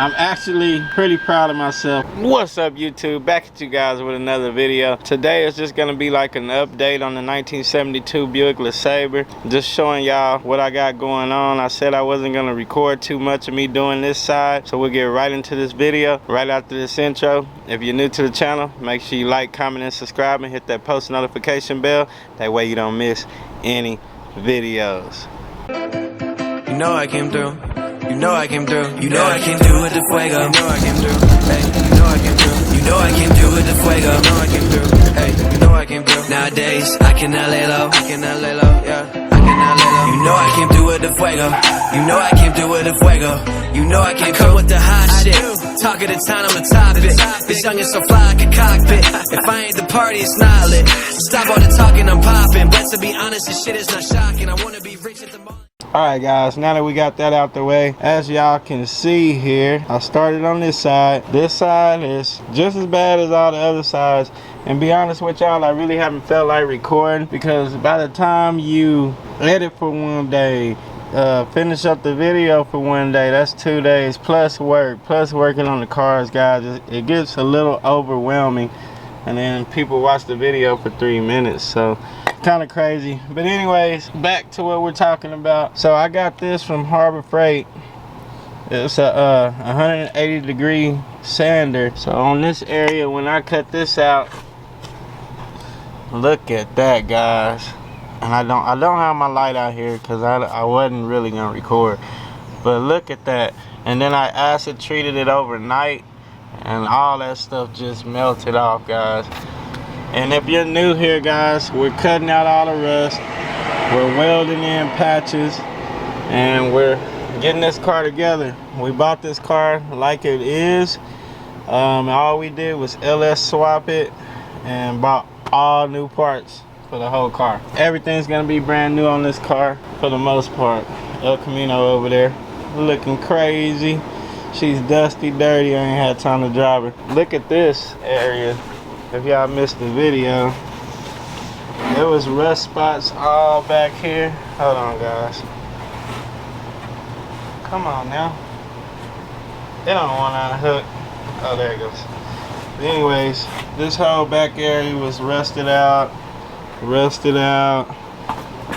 I'm actually pretty proud of myself. What's up, YouTube? Back at you guys with another video. Today is just gonna be like an update on the 1972 Buick LeSabre. Just showing y'all what I got going on. I said I wasn't gonna record too much of me doing this side, so we'll get right into this video right after this intro. If you're new to the channel, make sure you like, comment, and subscribe, and hit that post notification bell. That way you don't miss any videos. You know I came through. You know I came through. You know I came through with the fuego. You know I came through. Hey, you know I came through. You know I came through with the fuego. You know I came through. Hey, you know I came through. Nowadays I cannot lay low. I cannot lay low. Yeah, I cannot lay low. You know I came through with the fuego. You know I came through with the fuego. You know I came through with the hot shit. Talk of the town, I'm a topic. This young is so fly like a cockpit. If I ain't the party, it's not lit. Stop all the talking, I'm popping. But to be honest, this shit is not shocking. I wanna be rich at the moment. Alright guys, now that we got that out the way, as y'all can see here, I started on this side. This side is just as bad as all the other sides. And be honest with y'all, I really haven't felt like recording, because by the time you edit for one day, finish up the video for one day, that's 2 days plus work, plus working on the cars, guys. It gets a little overwhelming, and then people watch the video for 3 minutes, so kind of crazy. But anyways, back to what we're talking about. So I got this from Harbor Freight. It's a 180 degree sander. So on this area, when I cut this out, look at that, guys. And I don't have my light out here because I wasn't really gonna record, but look at that. And then I acid treated it overnight, and all that stuff just melted off, guys. And if you're new here, guys, we're cutting out all the rust, we're welding in patches, and we're getting this car together. We bought this car like it is. All we did was LS swap it and bought all new parts for the whole car. Everything's gonna be brand new on this car for the most part. El Camino over there looking crazy. She's dusty, dirty. I ain't had time to drive her. Look at this area. If y'all missed the video, there was rust spots all back here. Hold on, guys. Come on now. They don't want to unhook. Oh, there it goes. But anyways, this whole back area was rusted out, rusted out,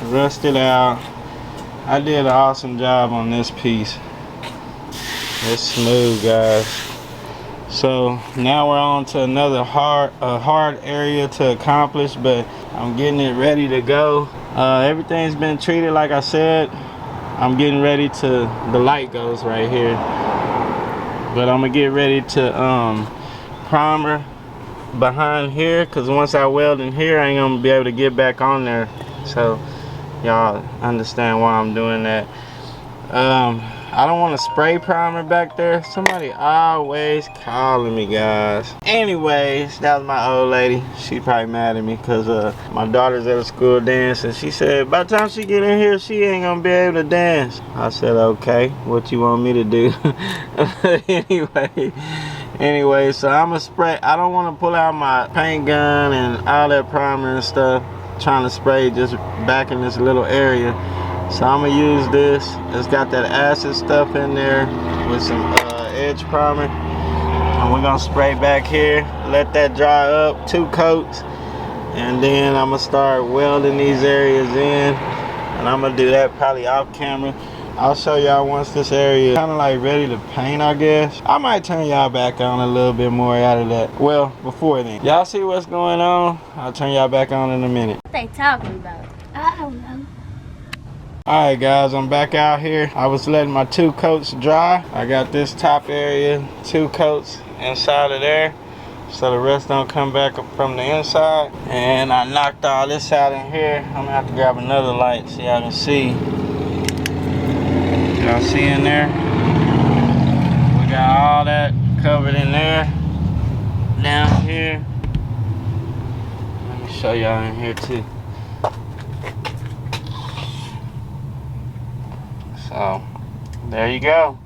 rusted out. I did an awesome job on this piece. It's smooth, guys. So now we're on to another hard area to accomplish, but I'm getting it ready to go. Everything's been treated like I said. I'm getting ready to, the light goes right here, but I'm gonna get ready to primer behind here, because once I weld in here, I ain't gonna be able to get back on there. So y'all understand why I'm doing that. I don't want to spray primer back there. Somebody always calling me, guys. Anyways, that was my old lady. She probably mad at me because my daughter's at a school dance, and she said by the time she get in here, she ain't gonna be able to dance. I said, okay, what you want me to do? anyway, so I'm gonna spray. I don't want to pull out my paint gun and all that primer and stuff, trying to spray just back in this little area. So I'm gonna use this. It's got that acid stuff in there with some edge primer, and we're gonna spray back here, let that dry up, 2 coats, and then I'm gonna start welding these areas in, and I'm gonna do that probably off camera. I'll show y'all once this area is kind of like ready to paint, I guess. I might turn y'all back on a little bit more out of that. Well, before then, y'all see what's going on. I'll turn y'all back on in a minute. What they talking about? I don't know. Alright guys, I'm back out here. I was letting my 2 coats dry. I got this top area, 2 coats inside of there, so the rest don't come back up from the inside. And I knocked all this out in here. I'm gonna have to grab another light so y'all can see. Y'all see in there? We got all that covered in there. Down here. Let me show y'all in here too. So there you go.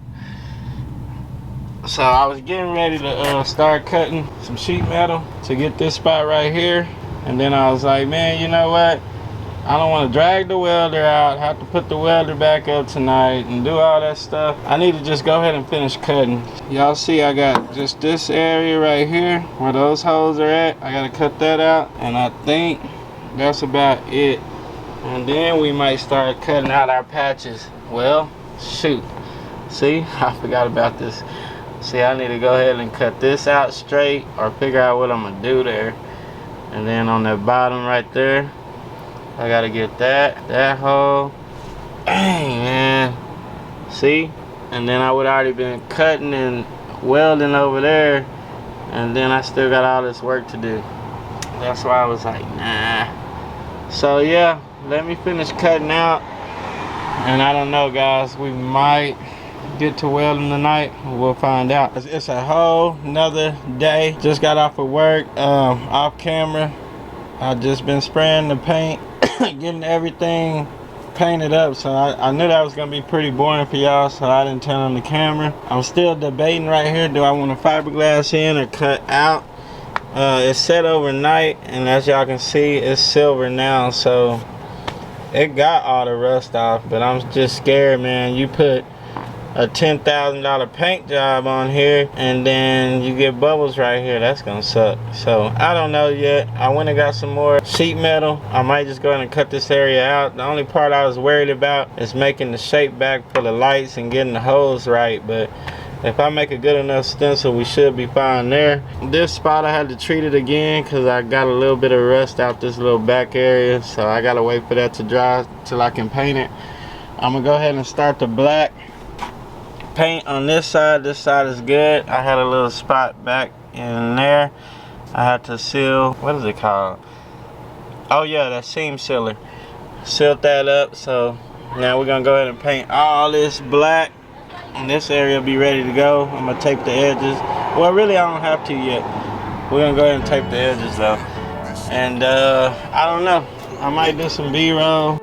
So I was getting ready to start cutting some sheet metal to get this spot right here, and then I was like, man, you know what, I don't want to drag the welder out, have to put the welder back up tonight and do all that stuff. I need to just go ahead and finish cutting. Y'all see I got just this area right here where those holes are at. I gotta cut that out, and I think that's about it. And then we might start cutting out our patches. Well, shoot. See, I forgot about this. See, I need to go ahead and cut this out straight or figure out what I'm gonna do there. And then on the bottom right there, I gotta get that hole. Dang, man. See? And then I would already been cutting and welding over there, and then I still got all this work to do. That's why I was like, nah. So yeah, let me finish cutting out. And I don't know, guys, we might get to welding tonight. We'll find out. It's a whole nother day. Just got off of work, off camera. I've just been spraying the paint, getting everything painted up. So I knew that was gonna be pretty boring for y'all, so I didn't turn on the camera. I'm still debating right here, do I want to fiberglass in or cut out? It's set overnight, and as y'all can see, it's silver now, so it got all the rust off. But I'm just scared, man. You put a $10,000 paint job on here and then you get bubbles right here, that's gonna suck. So I don't know yet. I went and got some more sheet metal. I might just go ahead and cut this area out. The only part I was worried about is making the shape back for the lights and getting the holes right, but if I make a good enough stencil, we should be fine there. This spot I had to treat it again because I got a little bit of rust out this little back area, so I gotta wait for that to dry till I can paint it. I'm gonna go ahead and start the black paint on this side. This side is good. I had a little spot back in there. I had to seal, what is it called? Oh yeah, that seam sealer. Sealed that up, so now we're gonna go ahead and paint all this black, and this area will be ready to go. I'm gonna tape the edges. Well, really I don't have to yet. We're gonna go ahead and tape the edges though. And I don't know, I might do some B-roll.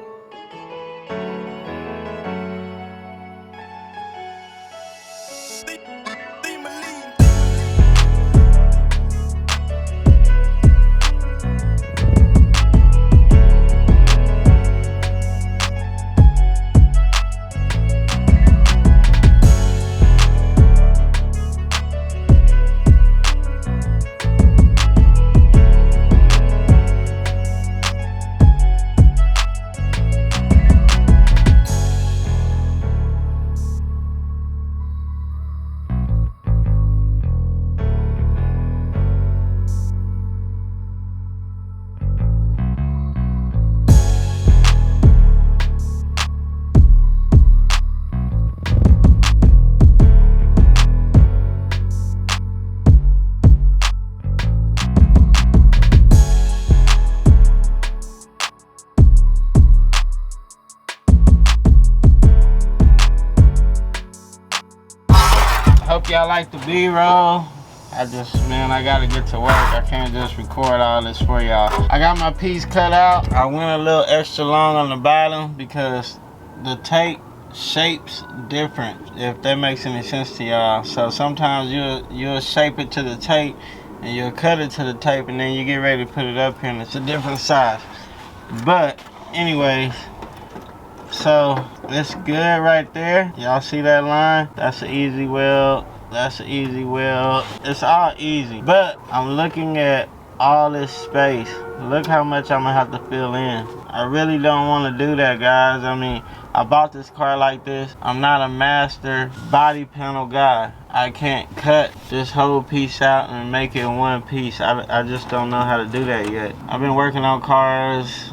Hope y'all like the B-roll. Man, I gotta get to work. I can't just record all this for y'all. I got my piece cut out. I went a little extra long on the bottom because the tape shapes different, if that makes any sense to y'all. So sometimes you'll shape it to the tape and you'll cut it to the tape, and then you get ready to put it up here and it's a different size. But anyways, so it's good right there. Y'all see that line? That's an easy weld. That's an easy weld. It's all easy. But I'm looking at all this space. Look how much I'm gonna have to fill in. I really don't want to do that, guys. I mean, I bought this car like this. I'm not a master body panel guy. I can't cut this whole piece out and make it one piece. I just don't know how to do that yet. I've been working on cars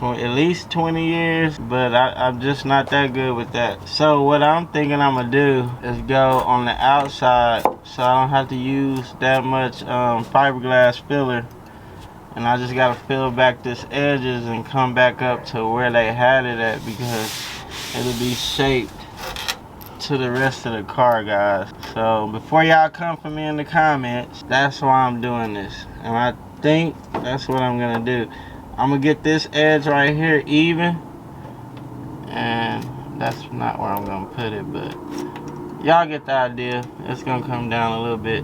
at least 20 years, but I'm just not that good with that. So what I'm thinking I'm gonna do is go on the outside so I don't have to use that much fiberglass filler, and I just gotta fill back this edges and come back up to where they had it at, because it'll be shaped to the rest of the car, guys. So before y'all come for me in the comments, that's why I'm doing this, and I think that's what I'm gonna do. I'm gonna get this edge right here even, and that's not where I'm gonna put it, but y'all get the idea. It's gonna come down a little bit,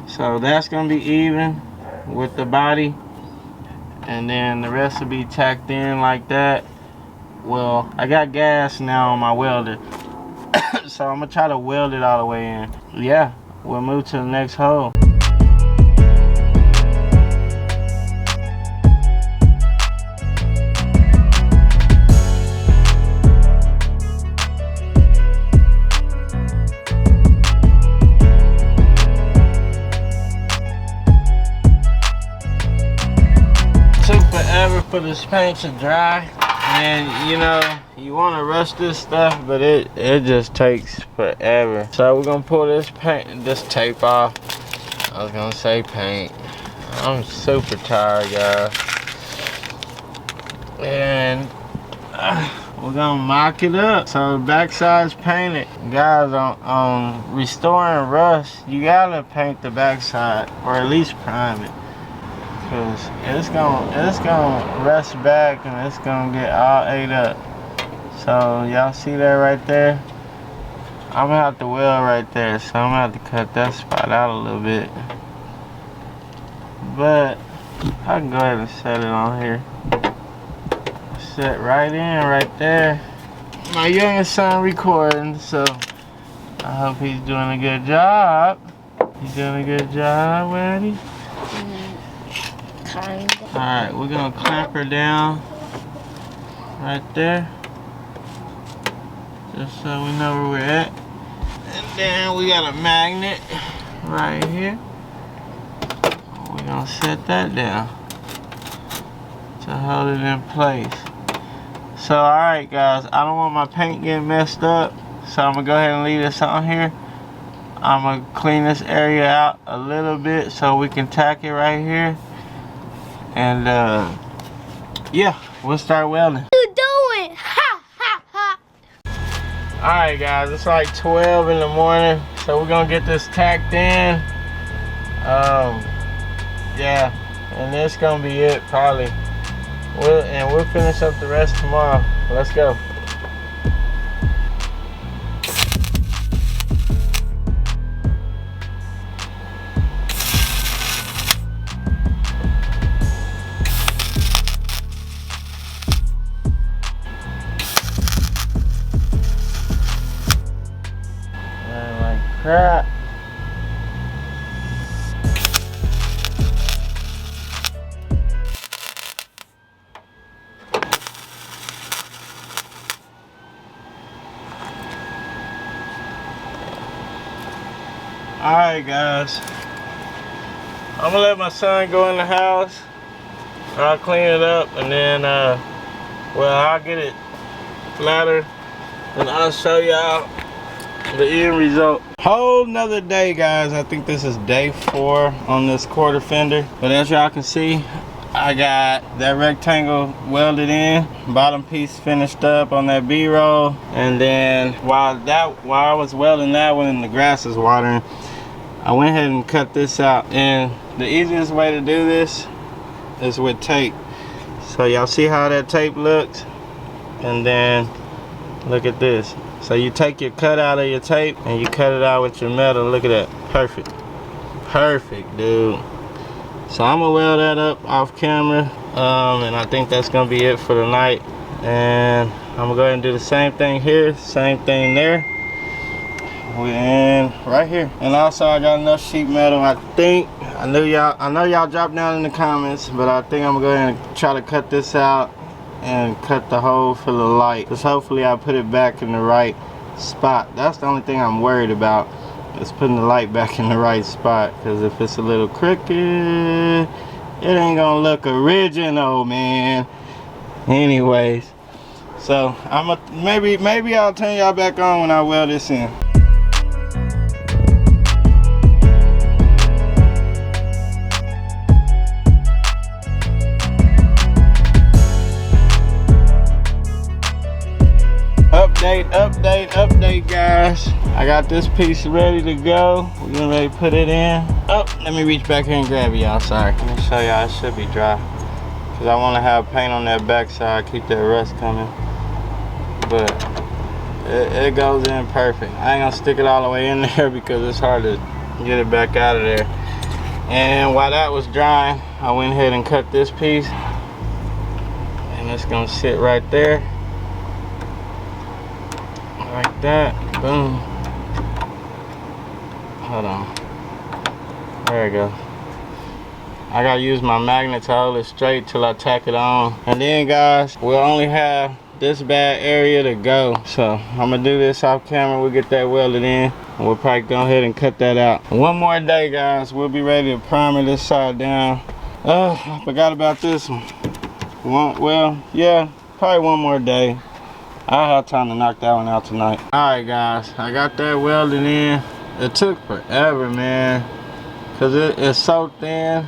so that's gonna be even with the body, and then the rest will be tacked in like that. Well, I got gas now on my welder, so I'm gonna try to weld it all the way in. Yeah, we'll move to the next hole. Took forever for this paint to dry, and you know, you want to rush this stuff, but it just takes forever. So we're gonna pull this tape off. I was gonna say paint. I'm super tired, guys, and we're gonna mock it up. So the backside's painted, guys. On restoring rust, you gotta paint the backside, or at least prime it. Cause it's gonna rust back and it's gonna get all ate up. So y'all see that right there? I'm gonna have to weld right there, so I'm gonna have to cut that spot out a little bit. But I can go ahead and set it on here. Set right in right there. My youngest son recording, so I hope he's doing a good job. He's doing a good job, Wendy. Alright, we're gonna clamp her down right there, just so we know where we're at. And then we got a magnet right here. We're gonna set that down to hold it in place. So alright guys, I don't want my paint getting messed up, so I'm gonna go ahead and leave this on here. I'm gonna clean this area out a little bit so we can tack it right here. And yeah, we'll start welding. What you doing? Ha ha ha. Alright guys, it's like 12 in the morning, so we're gonna get this tacked in. Yeah, and that's gonna be it probably. We'll finish up the rest tomorrow. Let's go. Crap. Alright guys, I'm gonna let my son go in the house. I'll clean it up and then well, I'll get it flatter and I'll show y'all the end result. Whole nother day guys. I think this is day 4 on this quarter fender, but as y'all can see, I got that rectangle welded in, bottom piece finished up on that B-roll, and then while I was welding that one and the grass is watering, I went ahead and cut this out. And the easiest way to do this is with tape. So y'all see how that tape looks, and then look at this. So you take your cut out of your tape and you cut it out with your metal. Look at that. Perfect. Perfect, dude. So I'm gonna weld that up off camera. And I think that's gonna be it for the night. And I'm gonna go ahead and do the same thing here, same thing there. And right here. And also I got enough sheet metal. I know y'all drop down in the comments, but I think I'm gonna go ahead and try to cut this out and cut the hole for the light, because hopefully I put it back in the right spot. That's the only thing I'm worried about, is putting the light back in the right spot, because if it's a little crooked, it ain't gonna look original, man. Anyways, so maybe I'll turn y'all back on when I weld this in. Update guys, I got this piece ready to go. We're getting ready to put it in. Oh, let me reach back here and grab it, y'all. Sorry. Let me show y'all. It should be dry, because I want to have paint on that back side, keep that rust coming. But it goes in perfect. I ain't gonna stick it all the way in there because it's hard to get it back out of there. And while that was drying, I went ahead and cut this piece. and it's gonna sit right there like that. Boom. Hold on, there we go. I gotta use my magnet to hold it straight till I tack it on, and then guys, we'll only have this bad area to go. So I'm gonna do this off camera. We'll get that welded in, and we'll probably go ahead and cut that out. One more day, guys, we'll be ready to primer this side down. Oh, I forgot about this one. Well, yeah, probably one more day. I'll have time to knock that one out tonight. Alright guys, I got that welded in. It took forever, man, because it's so thin.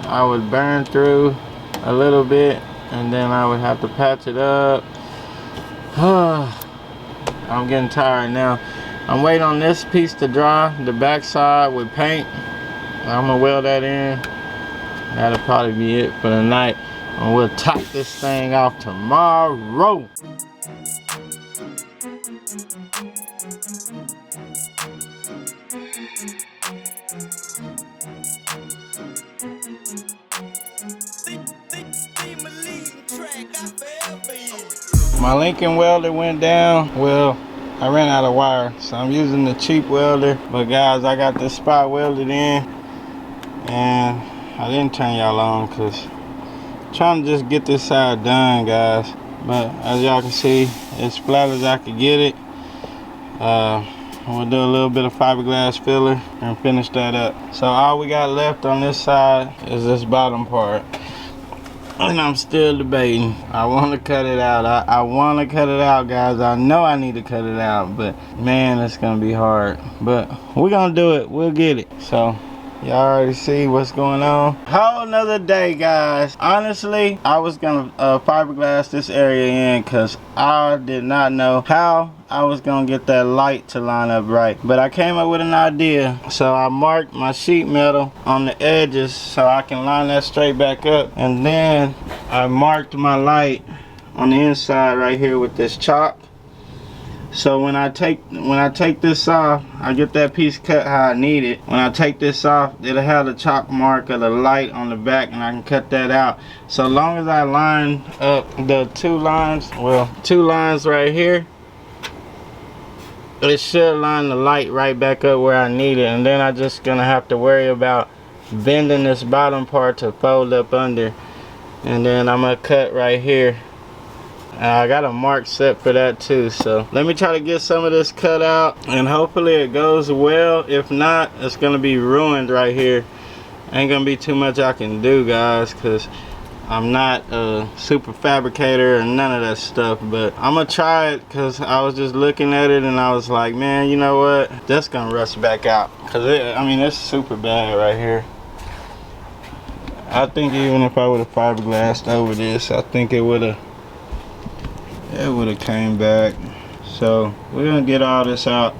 I would burn through a little bit, and then I would have to patch it up. I'm getting tired now. I'm waiting on this piece to dry, the back side with paint. I'm gonna weld that in. That'll probably be it for the night, and we'll top this thing off tomorrow. My Lincoln welder went down. Well, I ran out of wire, so I'm using the cheap welder. But guys, I got this spot welded in, and I didn't turn y'all on because I'm trying to just get this side done, guys. But as y'all can see, as flat as I could get it. We'll do a little bit of fiberglass filler and finish that up. So all we got left on this side is this bottom part. And I'm still debating. I want to cut it out. I want to cut it out, guys. I know I need to cut it out, but man, it's gonna be hard. But we're gonna do it. We'll get it. So y'all already see what's going on. Whole nother day, guys. Honestly, I was gonna fiberglass this area in because I did not know how I was gonna get that light to line up right. But I came up with an idea. So I marked my sheet metal on the edges so I can line that straight back up. And then I marked my light on the inside right here with this chalk. So when I take this off, I get that piece cut how I need it. When I take this off, it'll have the chalk mark of the light on the back, and I can cut that out. So long as I line up the two lines right here, it should line the light right back up where I need it. And then I just gonna have to worry about bending this bottom part to fold up under. And then I'm gonna cut right here. I got a mark set for that too, so let me try to get some of this cut out, and hopefully it goes well. If not, it's gonna be ruined right here. Ain't gonna be too much I can do, guys, because I'm not a super fabricator or none of that stuff. But I'm gonna try it because I was just looking at it and I was like, man, you know what, that's gonna rust back out, because I mean, it's super bad right here. I think even if I would have fiberglassed over this, I think it would have came back. So we're gonna get all this out.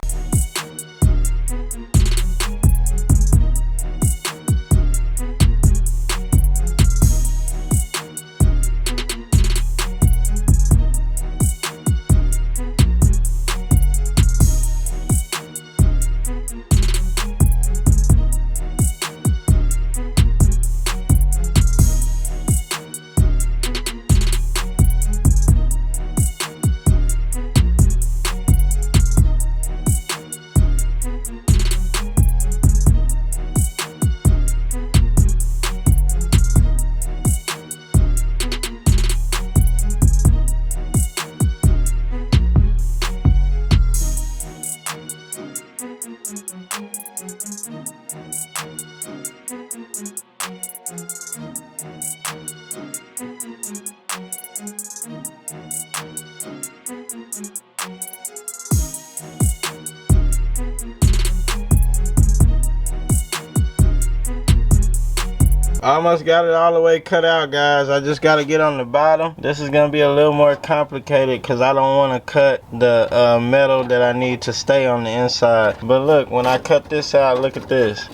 I almost got it all the way cut out, guys. I just got to get on the bottom. This is going to be a little more complicated because I don't want to cut the metal that I need to stay on the inside. But look, when I cut this out, look at this.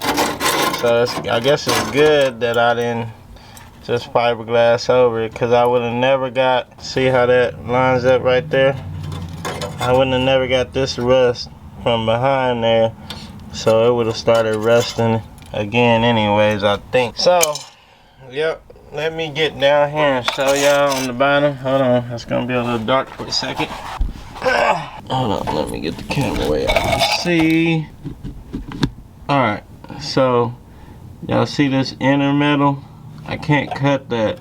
So I guess it's good that I didn't just fiberglass over it, because I would have never got, see how that lines up right there? I wouldn't have never got this rust from behind there. So it would have started rusting again anyways, I think. So yep, let me get down here and show y'all on the bottom. Hold on, it's gonna be a little dark for a second. Hold on, let me get the camera way I can see. Alright, so y'all see this inner metal? I can't cut that,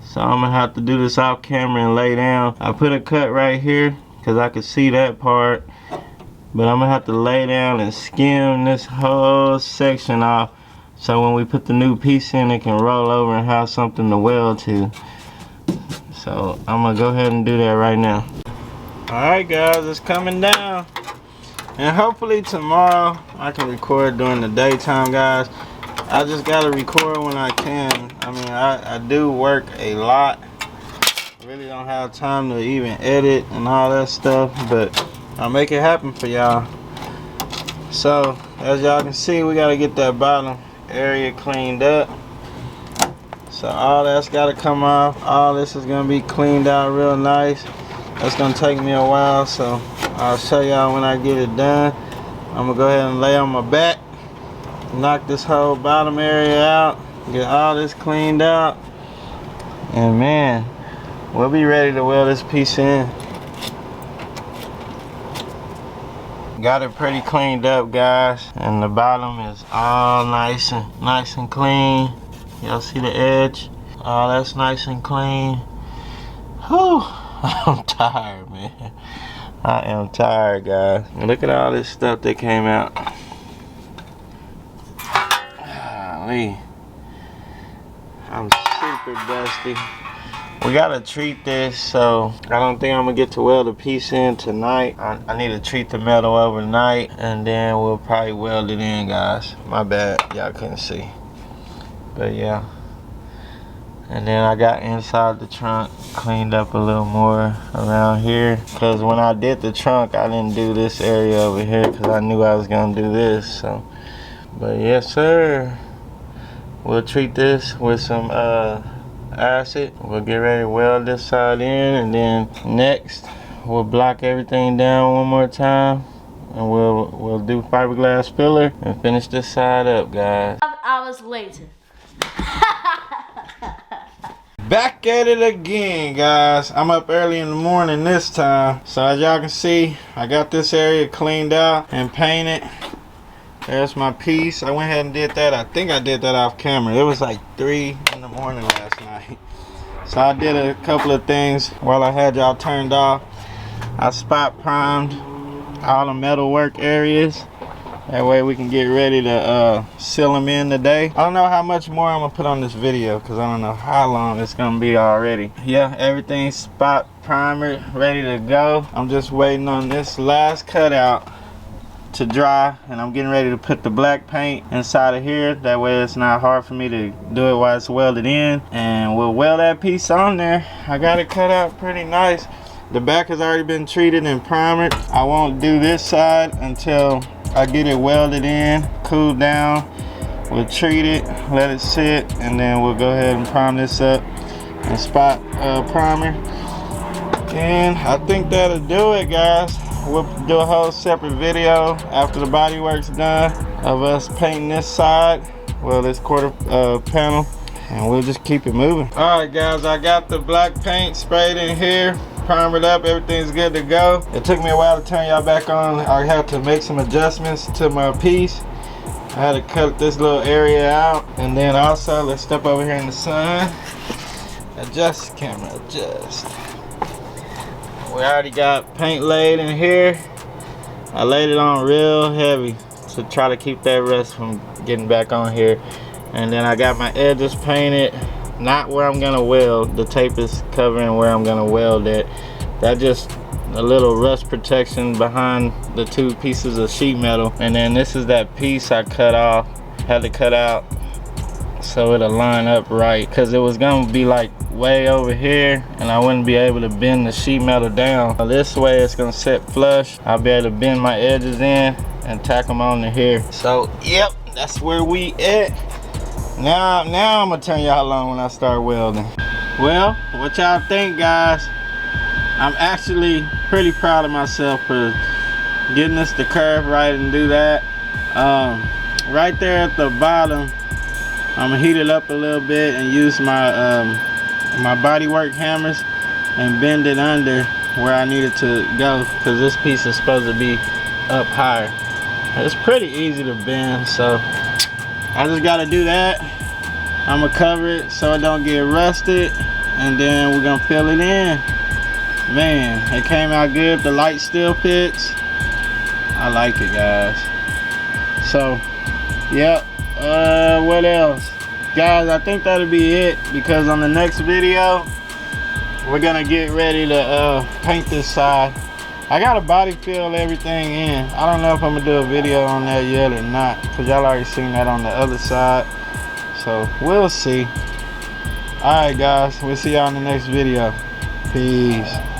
so I'm gonna have to do this off camera and lay down. I put a cut right here because I can see that part, but I'm gonna have to lay down and skim this whole section off, so when we put the new piece in, it can roll over and have something to weld to. So I'm gonna go ahead and do that right now. Alright guys, it's coming down. And hopefully tomorrow I can record during the daytime, guys. I just gotta record when I can. I mean, I do work a lot. Really don't have time to even edit and all that stuff, but I'll make it happen for y'all. So as y'all can see, we gotta get that bottom area cleaned up. So all that's gotta come off. All this is gonna be cleaned out real nice. That's gonna take me a while, so I'll show y'all when I get it done. I'm gonna go ahead and lay on my back, knock this whole bottom area out, get all this cleaned out, and man, we'll be ready to weld this piece in. Got it pretty cleaned up, guys, and the bottom is all nice and clean. Y'all see the edge? Oh, that's nice and clean. Whew, I'm tired, man. I am tired, guys. Look at all this stuff that came out. Golly. I'm super dusty. We gotta treat this, so I don't think I'm gonna get to weld a piece in tonight. I need to treat the metal overnight, and then we'll probably weld it in, guys. My bad, y'all couldn't see. But yeah. And then I got inside the trunk cleaned up a little more around here, because when I did the trunk, I didn't do this area over here because I knew I was gonna do this. So, but yes sir, we'll treat this with some acid. We'll get ready to weld this side in, and then next we'll block everything down one more time, and we'll do fiberglass filler and finish this side up, guys. 5 hours later. Back at it again, guys. I'm up early in the morning this time. So as y'all can see, I got this area cleaned out and painted. There's my piece. I went ahead and did that. I think I did that off camera. It was like 3 in the morning last night. So I did a couple of things while I had y'all turned off. I spot primed all the metal work areas. That way we can get ready to seal them in today. I don't know how much more I'm gonna put on this video because I don't know how long it's gonna be already. Yeah, everything's spot primer ready to go. I'm just waiting on this last cutout to dry, and I'm getting ready to put the black paint inside of here. That way it's not hard for me to do it while it's welded in, and we'll weld that piece on there. I got it cut out pretty nice. The back has already been treated and primered. I won't do this side until I get it welded in, cooled down. We'll treat it, let it sit, and then we'll go ahead and prime this up and spot primer. And I think that'll do it, guys. We'll do a whole separate video after the bodywork's done of us painting this side, well, this quarter panel, and we'll just keep it moving. All right, guys, I got the black paint sprayed in here, primered up, everything's good to go. It took me a while to turn y'all back on. I had to make some adjustments to my piece. I had to cut this little area out, and then also let's step over here in the sun. Adjust the camera, adjust. We already got paint laid in here. I laid it on real heavy to try to keep that rust from getting back on here. And then I got my edges painted, not where I'm gonna weld. The tape is covering where I'm gonna weld it. That just a little rust protection behind the 2 pieces of sheet metal. And then this is that piece I cut off, had to cut out so it'll line up right, because it was gonna be like way over here and I wouldn't be able to bend the sheet metal down. This way it's gonna sit flush. I'll be able to bend my edges in and tack them on to here. So yep, that's where we at. Now I'm gonna turn y'all on when I start welding. Well, what y'all think, guys? I'm actually pretty proud of myself for getting this to curve right and do that. Right there at the bottom, I'm gonna heat it up a little bit and use my my bodywork hammers and bend it under where I need it to go, because this piece is supposed to be up higher. It's pretty easy to bend, so I just gotta do that. I'm gonna cover it so it don't get rusted, and then we're gonna fill it in. Man, it came out good. The light still fits. I like it, guys. So yep. What else, guys? I think that'll be it, because on the next video we're gonna get ready to paint this side. I gotta body fill everything in. I don't know if I'm gonna do a video on that yet or not, because y'all already seen that on the other side, so we'll see. All right, guys, we'll see y'all in the next video. Peace.